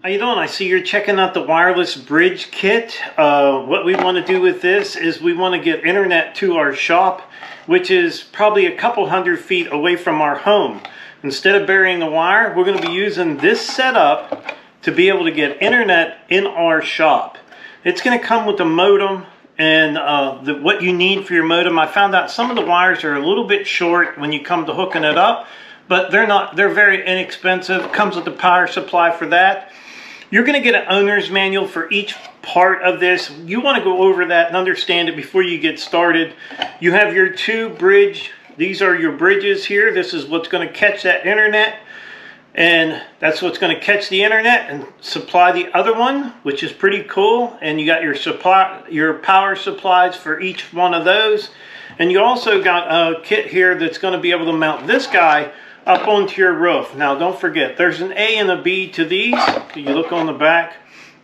How you doing? I see you're checking out the wireless bridge kit. What we want to do with this is we want to get internet to our shop, which is probably a couple hundred feet away from our home. Instead of burying the wire, we're going to be using this setup to be able to get internet in our shop. It's going to come with a modem and what you need for your modem. I found out some of the wires are a little bit short when you come to hooking it up, but they're very inexpensive. It comes with the power supply for that. You're going to get an owner's manual for each part of this. You want to go over that and understand it before you get started. You have your two bridge. These are your bridges here. This is what's going to catch that internet. And that's what's going to catch the internet and supply the other one, which is pretty cool. And you got your power supplies for each one of those. And you also got a kit here that's going to be able to mount this guy up onto your roof. Now don't forget, there's an A and a B to these. You look on the back.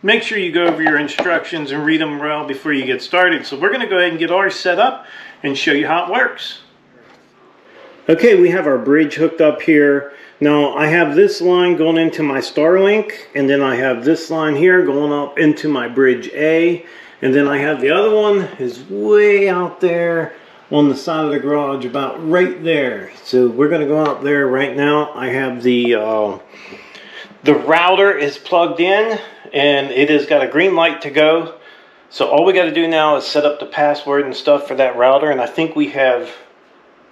Make sure you go over your instructions and read them well before you get started. So we're going to go ahead and get ours set up and show you how it works. Okay, we have our bridge hooked up here. Now I have this line going into my Starlink, and then I have this line here going up into my bridge A, and then I have the other one is way out there on the side of the garage, about right there. So we're going to go out there right now. I have the router is plugged in and it has got a green light to go. So all we got to do now is set up the password and stuff for that router, and I think we have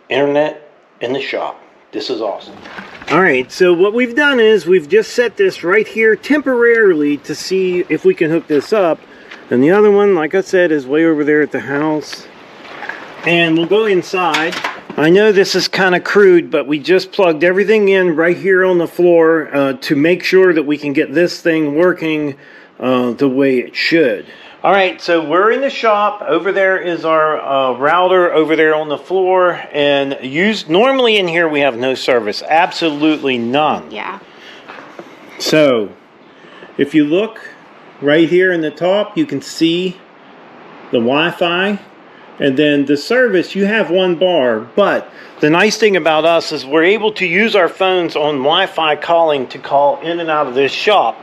internet in the shop. This is awesome. Alright, so what we've done is we've just set this right here temporarily to see if we can hook this up. And the other one, like I said, is way over there at the house. And we'll go inside. I know this is kind of crude, but we just plugged everything in right here on the floor to make sure that we can get this thing working the way it should. All right, so we're in the shop. Over there is our router over there on the floor. And normally in here we have no service. Absolutely none. Yeah. So if you look right here in the top, you can see the Wi-Fi. And then the service, you have one bar, but the nice thing about us is we're able to use our phones on Wi-Fi calling to call in and out of this shop.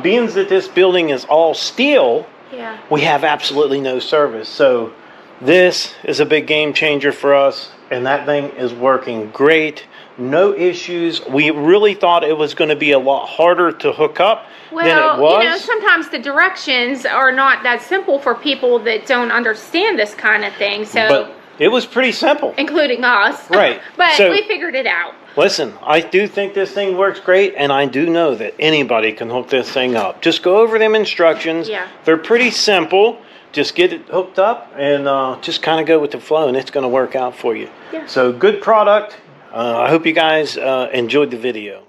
Being that this building is all steel, yeah, we have absolutely no service. So this is a big game changer for us, and that thing is working great. No issues. We really thought it was going to be a lot harder to hook up than it was. You know, sometimes the directions are not that simple for people that don't understand this kind of thing. So, but it was pretty simple. Including us. Right. But so, we figured it out. Listen, I do think this thing works great, and I do know that anybody can hook this thing up. Just go over them instructions. Yeah. They're pretty simple. Just get it hooked up and just kind of go with the flow, and it's going to work out for you. Yeah. So good product. I hope you guys enjoyed the video.